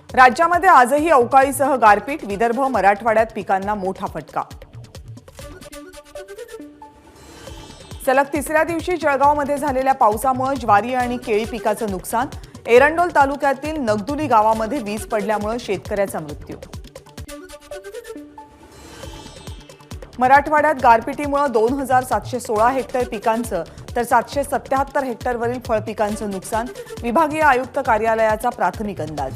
राज्यामध्ये आजही अवकाळीसह गारपीट, विदर्भ मराठवाड्यात पिकांना मोठा फटका। सलग तिसऱ्या दिवशी जळगावमध्ये झालेल्या पावसामुळे ज्वारी आणि केळी पिकाचं नुकसान। एरंडोल तालुक्यातील नगदुली गावामध्ये वीज पडल्यामुळे शेतकऱ्याचा मृत्यू। मराठवाड्यात गारपिटीमुळे 2716 हेक्टर पिकांचं तर 777 हेक्टरवरील फळपिकांचं नुकसान। विभागीय आयुक्त कार्यालयाचा प्राथमिक अंदाज।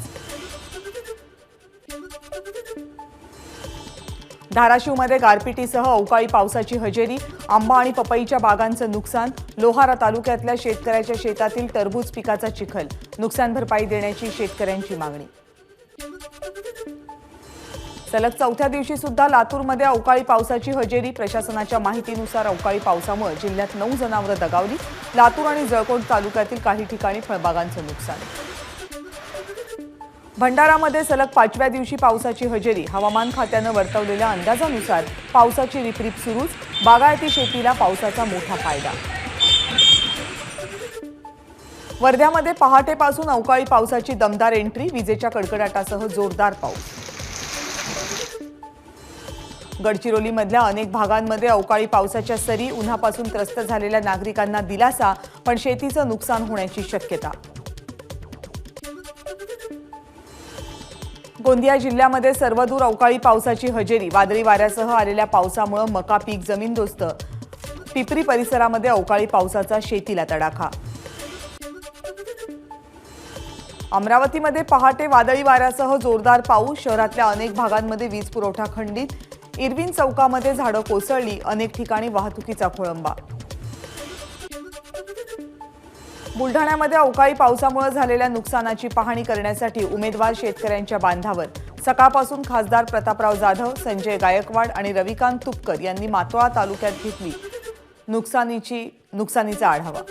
धाराशिवमध्ये गारपिटीसह अवकाळी पावसाची हजेरी, आंबा आणि पपईच्या बागांचं नुकसान। लोहारा तालुक्यातल्या शेतकऱ्याच्या शेतातील टरबूज पिकाचा चिखल, नुकसान भरपाई देण्याची शेतकऱ्यांची मागणी। सलग चौथ्या दिवशी सुद्धा लातूरमध्ये अवकाळी पावसाची हजेरी। प्रशासनाच्या माहितीनुसार अवकाळी पावसामुळे जिल्ह्यात 9 जनावरं दगावली। लातूर आणि जळकोट तालुक्यातील काही ठिकाणी फळबागांचं नुकसान। भंडारामध्ये सलग 5व्या दिवशी पावसाची हजेरी। हवामान खात्यानं वर्तवलेल्या अंदाजानुसार पावसाची रिपरिप सुरूच। बागायती शेतीला पावसाचा मोठा फायदा। वर्ध्यामध्ये पहाटेपासून अवकाळी पावसाची दमदार एंट्री, विजेच्या कडकडाटासह जोरदार पाऊस। गडचिरोलीमधल्या अनेक भागांमध्ये अवकाळी पावसाच्या सरी, उन्हापासून त्रस्त झालेल्या नागरिकांना दिलासा, पण शेतीचं नुकसान होण्याची शक्यता। गोंदिया जिल्ह्यामध्ये सर्वदूर अवकाळी पावसाची हजेरी। वादळी वाऱ्यासह आलेल्या पावसामुळे मका पीक जमीनदोस्त। पिपरी परिसरामध्ये अवकाळी पावसाचा शेतीला तडाखा। अमरावतीमध्ये पहाटे वादळी वाऱ्यासह जोरदार पाऊस। शहरातल्या अनेक भागांमध्ये वीज पुरवठा खंडित। इरविन चौकामध्ये झाडं कोसळली, अनेक ठिकाणी वाहतुकीचा खोळंबा। बुलढाण्यामध्ये अवकाळी पावसामुळे झालेल्या नुकसानाची पाहणी करण्यासाठी उमेदवार शेतकऱ्यांच्या बांधावर। सकाळपासून खासदार प्रतापराव जाधव, संजय गायकवाड आणि रविकांत तुपकर यांनी मातोळा तालुक्यात घेतली नुकसानीचा आढावा।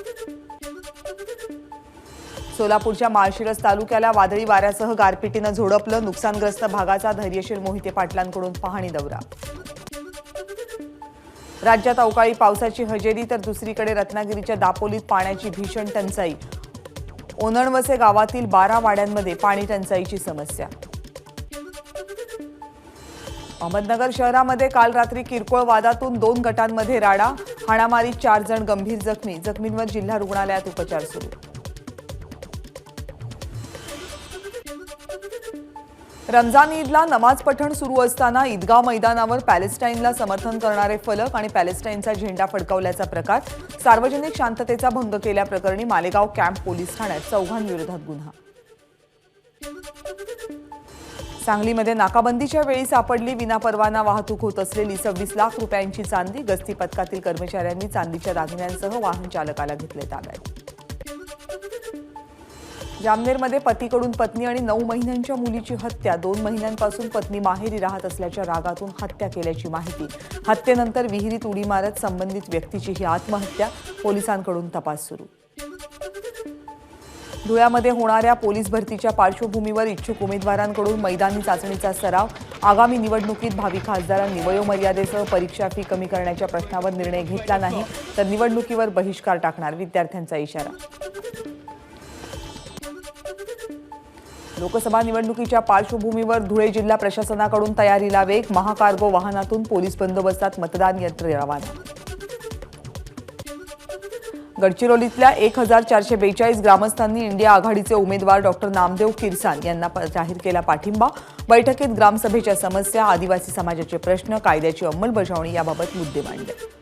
सोलापूरच्या माळशिरस तालुक्याला वादळी वाऱ्यासह गारपिटीनं झोडपलं। नुकसानग्रस्त भागाचा धैर्यशील मोहिते पाटलांकडून पाहणी दौरा। राज्यात अवकाळी पावसाची हजेरी, तर दुसरीकडे रत्नागिरीच्या दापोलीत पाण्याची भीषण टंचाई। ओनणवसे गावातील 12 वाड्यांमध्ये पाणी टंचाईची समस्या। अहमदनगर शहरामध्ये काल रात्री किरकोळ वादातून 2 गटांमध्ये राडा। हाणामारीत 4 जण गंभीर जखमी। जखमींवर जिल्हा रुग्णालयात उपचार सुरू। रमजान ईदला नमाज पठण सुरू असताना ईदगाह मैदानावर पॅलेस्टाईनला समर्थन करणारे फलक आणि पॅलेस्टाईनचा झेंडा फडकवल्याचा प्रकार। सार्वजनिक शांततेचा भंग केल्याप्रकरणी मालेगाव कॅम्प पोलीस ठाण्यात 4 विरोधात गुन्हा। सांगलीमध्ये नाकाबंदीच्या वेळी सापडली विनापरवाना वाहतूक होत असलेली 26 लाख रुपयांची चांदी। गस्ती पथकातील कर्मचाऱ्यांनी चांदीच्या दागिन्यांसह वाहन चालकाला घेतले ताब्यात। जामनेरमध्ये पतीकडून पत्नी आणि 9 महिन्यांच्या मुलीची हत्या। 2 महिन्यांपासून पत्नी माहेरी राहत असल्याच्या रागातून हत्या केल्याची माहिती। हत्येनंतर विहिरीत उडी मारत संबंधित व्यक्तीची ही आत्महत्या। पोलिसांकडून तपास सुरू। धुळ्यामध्ये होणाऱ्या पोलीस भरतीच्या पार्श्वभूमीवर इच्छुक उमेदवारांकडून मैदानी चाचणीचा सराव। आगामी निवडणुकीत भावी खासदारांनी वयोमर्यादेसह परीक्षा फी कमी करण्याच्या प्रश्नावर निर्णय घेतला नाही तर निवडणुकीवर बहिष्कार टाकणार, विद्यार्थ्यांचा इशारा। लोकसभा निवडणुकीच्या पार्श्वभूमीवर धुळे जिल्हा प्रशासनाकडून तयारीला वेग। महाकार्गो वाहनातून पोलीस बंदोबस्तात मतदान यंत्रे रवाना। गडचिरोलीतल्या 1442 ग्रामस्थांनी इंडिया आघाडीचे उमेदवार डॉक्टर नामदेव किरसान यांना जाहीर केला पाठिंबा। बैठकीत ग्रामसभेच्या समस्या, आदिवासी समाजाचे प्रश्न, कायद्याची अंमलबजावणी याबाबत मुद्दे मांडले।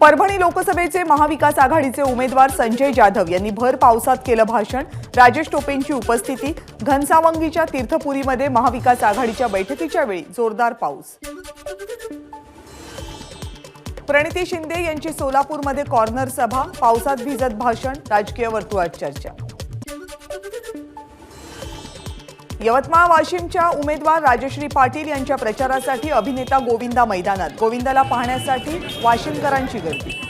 परभणी लोकसभेचे महाविकास आघाडीचे उमेदवार संजय जाधव यांनी भर पावसात केलं भाषण। राजेश टोपेंची उपस्थिती। घनसावंगीच्या तीर्थपुरीमध्ये महाविकास आघाडीच्या बैठकीच्या वेळी जोरदार पाऊस। प्रणिती शिंदे यांची सोलापूरमध्ये कॉर्नर सभा। पावसात भिजत भाषण, राजकीय वर्तुळात चर्चा। यवतमाळ वाशिमच्या उमेदवार राजश्री पाटील यांच्या प्रचारासाठी अभिनेता गोविंदा मैदानात। गोविंदाला पाहण्यासाठी वाशिमकरांची गर्दी।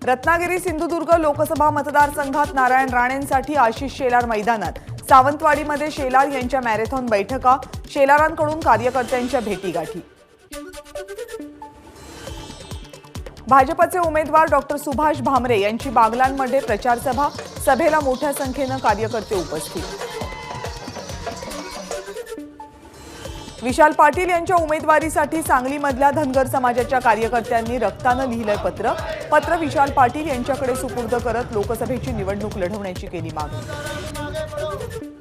रत्नागिरी सिंधुदुर्ग लोकसभा मतदारसंघात नारायण राणेंसाठी आशिष शेलार मैदानात। सावंतवाडीमध्ये शेलार यांच्या मॅरेथॉन बैठका। शेलारांकडून कार्यकर्त्यांच्या भेटीगाठी। भाजपचे उमेदवार डॉक्टर सुभाष भामरे यांची बागलाणमध्ये प्रचार सभा, सभेला मोठ्या संख्येनं कार्यकर्ते उपस्थित. विशाल पाटील यांच्या उमेदवारीसाठी सांगलीमधल्या धनगर समाजाच्या कार्यकर्त्यांनी रक्तानं लिहिलंय पत्र विशाल पाटील यांच्याकडे सुपूर्द करत लोकसभेची निवडणूक लढवण्याची केली मागणी.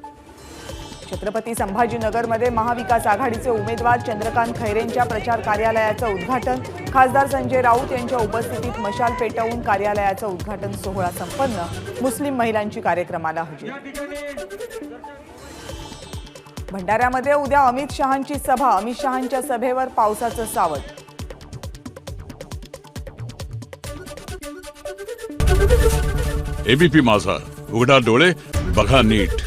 छत्रपती संभाजीनगरमध्ये महाविकास आघाडीचे उमेदवार चंद्रकांत खैरेंच्या प्रचार कार्यालयाचं उद्घाटन, खासदार संजय राऊत यांच्या उपस्थितीत मशाल पेटवून कार्यालयाचं उद्घाटन सोहळा संपन्न, मुस्लिम महिलांची कार्यक्रमाला हजेरी. भंडाऱ्यामध्ये उद्या अमित शहांची सभा, अमित शहांच्या सभेवर पावसाचं सावट. एबीपी माझा, उघडा डोळे बघा नीट.